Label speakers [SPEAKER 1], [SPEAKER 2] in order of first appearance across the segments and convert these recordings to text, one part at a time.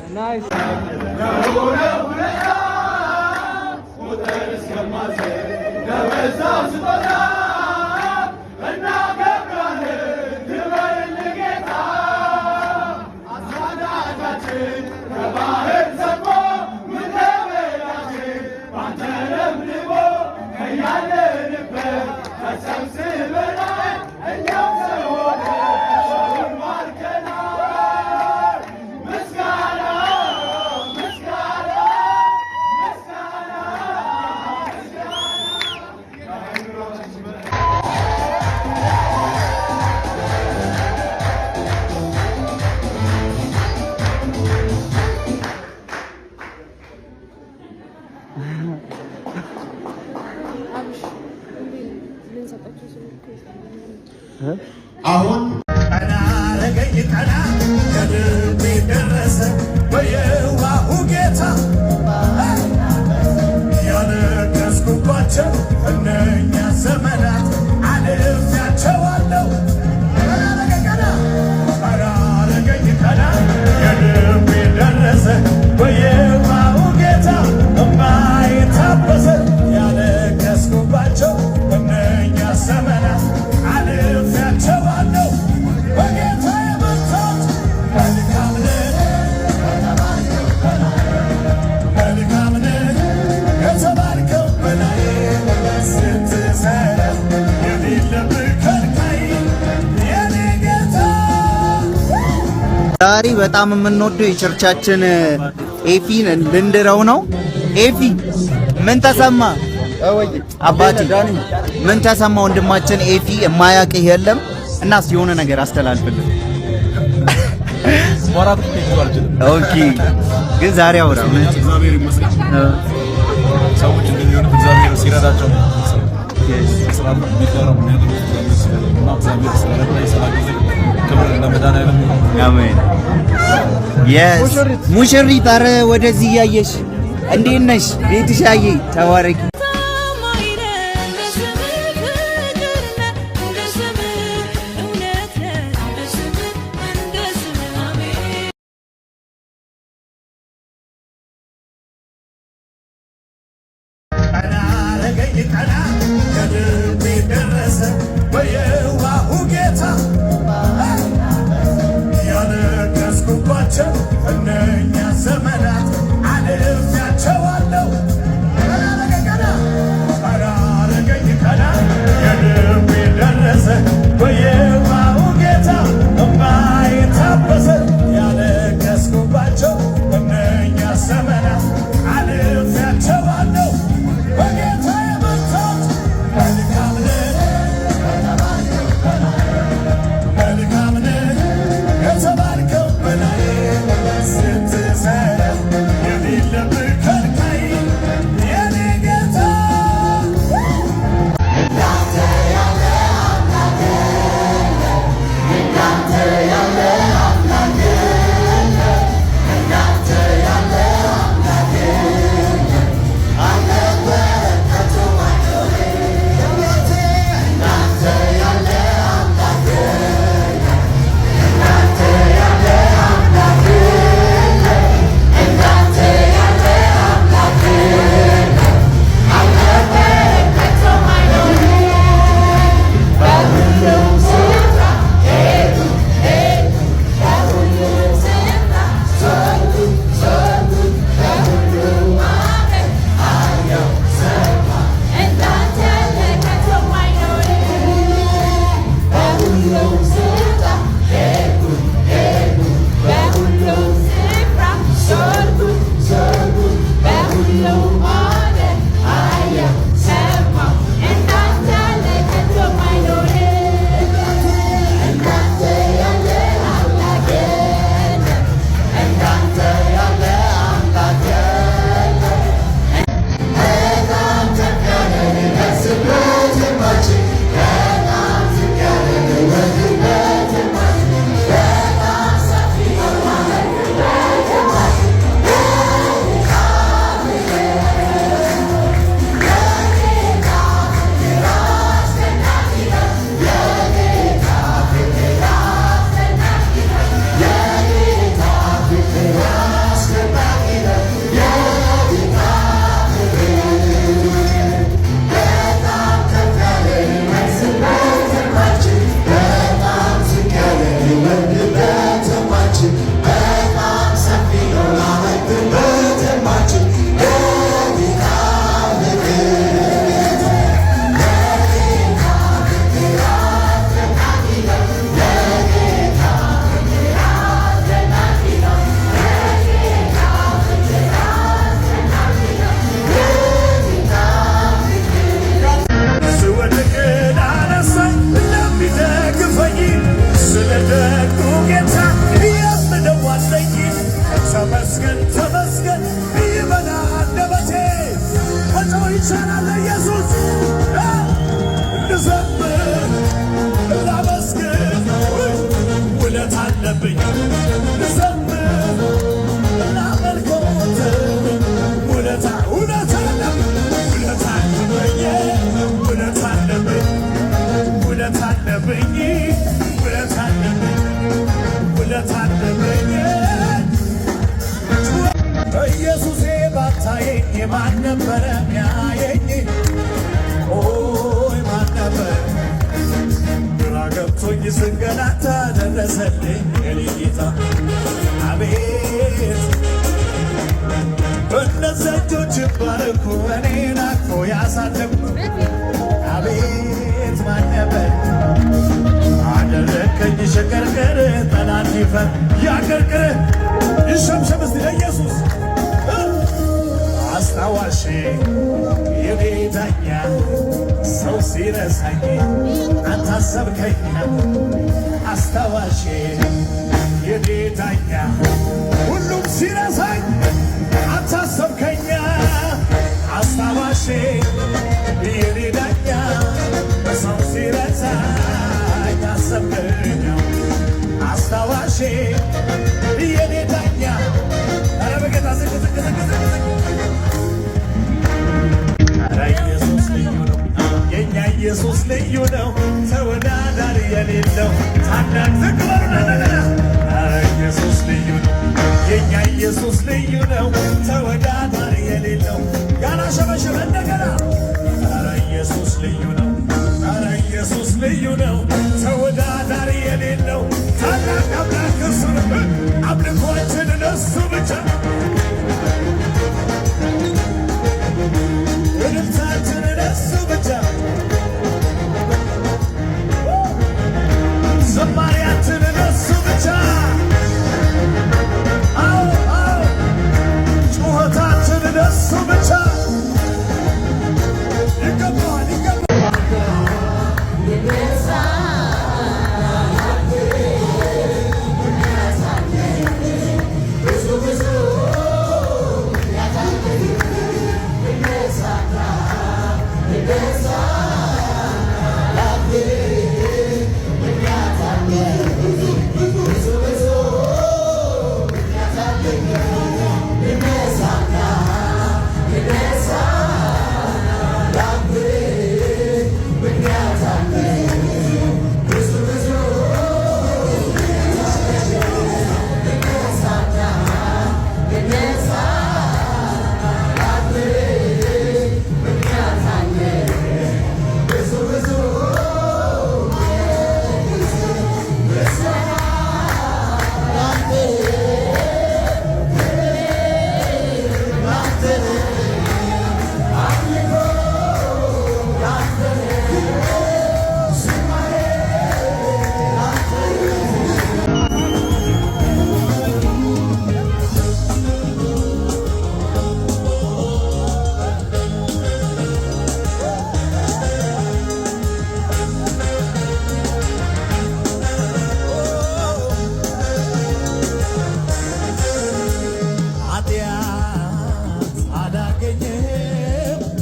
[SPEAKER 1] Nice.
[SPEAKER 2] አሁን አናረገኝ ቀና ከልቤ ደረሰ በየዋሁ ጌታ ያለቀስኩባቸው እነኛ ዘመናት አልፌያቸዋለሁ። አናረገኝ ቀና ከልቤ ደረሰ በየዋሁ ጌታ እምባዬ ታበሰ ያለቀስኩባቸው እነኛ ዘመናት አልፌያቸዋለሁ። በጌታ የመጣሁት መልካም ነህ ከተባልከው በላይ ስትሰራ የሌለብህ ከልካይ የኔ ጌታ።
[SPEAKER 1] ዛሬ በጣም የምንወደው የቸርቻችን ኤፊን ልንድረው ነው። ኤፊ ምን ተሰማ? አባቴ ምን ተሰማ? ወንድማችን ኤፊ የማያውቅህ የለም እናስ የሆነ ነገር አስተላልፍልን። ኦኬ ግን ዛሬ አውራ
[SPEAKER 3] እግዚአብሔር ይመስገን ሰዎች እንደሚሆኑት እግዚአብሔር ሲረዳቸው ስራም ቢቀርም እግዚአብሔር ስለረዳኝ ስላገዘኝ ክብር ለመድኃኒዓለም ይሁን።
[SPEAKER 1] አሜን። የስ ሙሽሪት፣ ኧረ ወደዚህ እያየሽ እንዴት ነሽ? ቤትሽ አየ ተባረኪ።
[SPEAKER 2] ቀና ከልቤ ደረሰ በየዋሁ ጌታ ያለቀስኩባቸው እነኛ ዘመናት አልፌያቸዋለሁ። አናረገኝ ቀና ከልቤ ደረሰ በየዋሁ ጌታ እምባዬ ታበሰ ያለቀስኩባቸው እነኛ ዘመናት አልፌያቸዋለሁ። በጌታ የመጣሁት መልካም ኢየሱሴ ባታየኝ ማን ነበረ ሚያየኝ? ኦይ ማን ነበረ? ግራ ገብቶኝ ስንገላታ ደረሰልኝ የኔ ጌታ። አቤት በእነዚያ እጆች ባረኩ እኔን አቅፎ ያሳደጉ። አቤት ማን ነበር? አደረከኝ ሽቅርቅር ጠላት ይፈር ያቀርቅር ይሸምሸም እስቲ ለኢየሱስ አስታዋሽ የኔ ዳኛ ሰው ሲረሳኝ አንተ አሰብከኝ አስታዋሽ የኔ ዳኛ ሁሉም ሲረሳኝ አንተ አሰብከኝ አስታዋሽ የኔ ዳኛ ሰው ሲረሳኝ አሰብከኝ አስታዋሽ የኔ ዳኛ ኧረ በጌታ ዝቅ ዝቅ ዝቅ ዝቅ ኧረ ኢየሱስ ልዩ ነው የእኛ ኢየሱስ ልዩ ነው ተወዳዳሪ የሌለው ታላቅ ዝቅ በሉና እንደገና ኧረ ኢየሱስ ልዩ ነው የእኛ ኢየሱስ ልዩ ነው ተወዳዳሪ የሌለው ያላሸበሸበ እንደገና ኧረ ኢየሱስ ልዩ ነው ኧረ ኢየሱስ ልዩ ነው ተወዳዳሪ የሌለው ታላቅ አምላክ እርሱ ነው አምልኮአችን ለእሱ ብቻ እልልታችን ለእሱ ብቻ ዝማሬያችን ለእሱ ብቻ አዎ አዎ ጩኸታችን ለእሱ ብቻ ይገባዋል ይገባዋል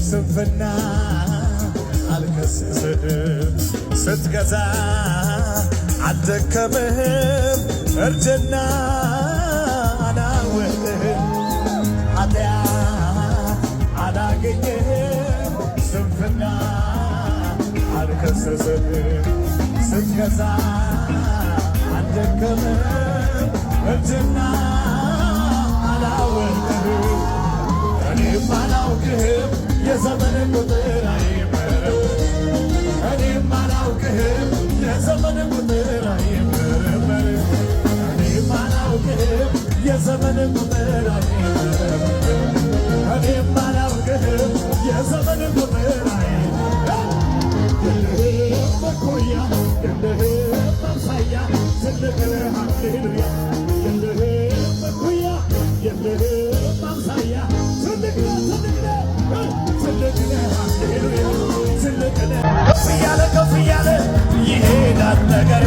[SPEAKER 2] ስንፍና አልከስስህም ስትገዛ አልደከምህም እርጅና አላወቅህም ኃጢአት አላገኘህም ስንፍና አልከስስህም ስትገዛ አልደከምህም እርጅና አላወቅህም እኔም አላውቅህም የዘመን ቁጥር አይመረም እኔም አላውቅህም የዘመን ቁጥር አይመረም እኔም አላውቅህም የዘመን ቁጥር አይመረም እኔም አላውቅህም የዘመን ቁጥር አይመረም የለህም መኩያ የለህም መምሳያ ትልቅ ነህ ሃሌሉያ የለህም መኩያ የለህም መምሳያ ትልቅ ነህ ከፍ እያለ ከፍ እያለ ይሄዳል ነገር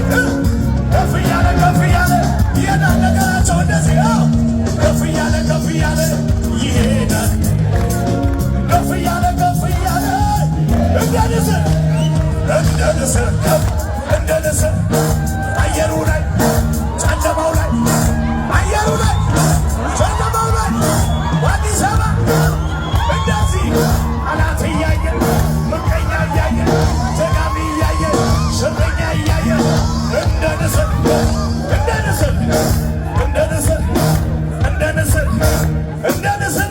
[SPEAKER 2] ከፍ እያለ ከፍ እያለ ይሄዳል ነገራቸው እንደዚህ ነው። ከፍ እያለ ከፍ እያለ ይሄዳል ከፍ እያለ ከፍ እያለ እንደ ንስር ከፍ እንደ ንስር አየሩ ላይ ጨለማው ላይ አየሩ ላይ ጨለማው ላይ በአዲስ አበባ እንደዚህ አላት እያየ ምቀኛ እያየ ደጋሚ እያየ ሽረኛ እያየ እንደ ንስር እንደ ንስር እንደ ንስር እንደ ንስር እንደ ንስር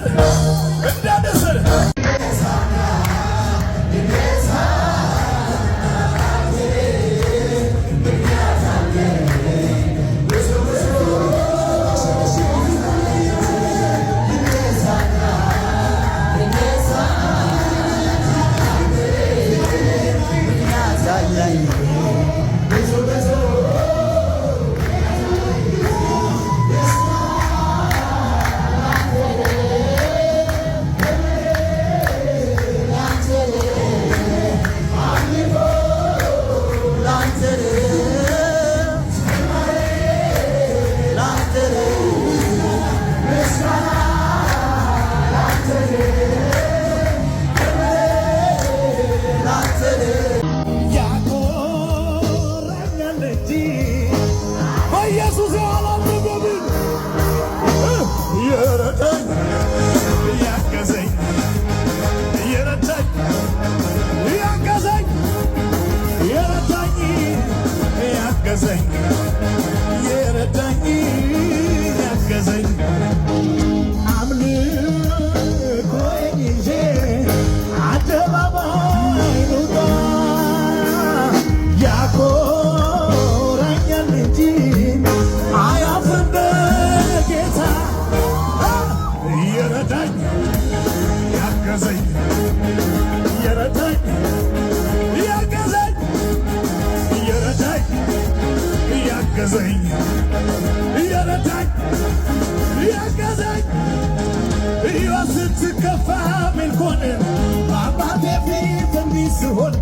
[SPEAKER 2] ስሆን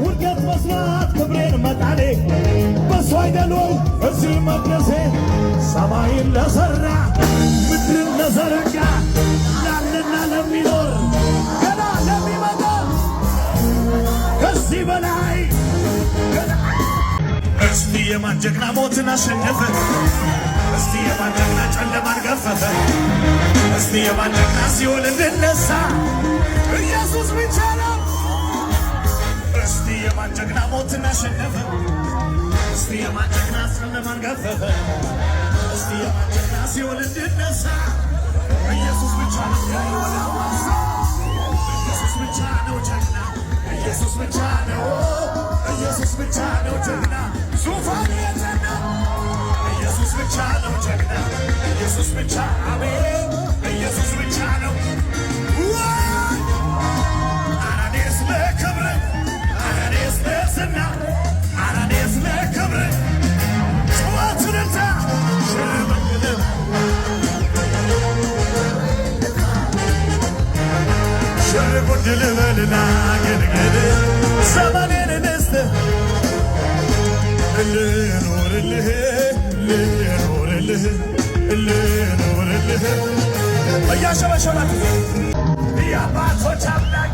[SPEAKER 2] ውድቀት መስራት ክብሬን መጣሌ በሱ አይደለም እዚህ መድረሴ ሰማይን ለሠራ ምድርን ለዘረጋ ላለና ለሚኖር ገና ለሚመጣ ከዚህ በላይ እስቲ የማን ጀግና ሞትን አሸነፈ? እስቲ የማን ጀግና ጨለማን ገፈፈ? እስቲ የማን ጀግና ሲኦል እንድነሳ ኢየሱስ ብቻ ነው። እስቲ የማን ጀግና ሞትን አሸነፈ? እስቲ የማን ጀግና ጨለማን ገፈፈ? እስቲ የማን ጀግና ሲኦል እንድነሳ ኢየሱስ ብቻ ነው። ኢየሱስ ብቻ ነው ጀግና። ኢየሱስ ብቻ ነው። ኢየሱስ ብቻ ነው ጀግና። ዙፋን የጀና ኢየሱስ ብቻ ነው ጀግና። ኢየሱስ ብቻ አሜን። ኢየሱስ ብቻ ነው። አናኔስ ለክብር አናኔስ ለዝና አናኔስ ለክብር ጩኸትንታ ሽርምግልም ሽርጉድል በልና ግድግድ ዘመኔን ንስት ልኖርልህ ልኖርልህ ልኖርልህ እያሸበሸባችሁ የአባቶች አምላክ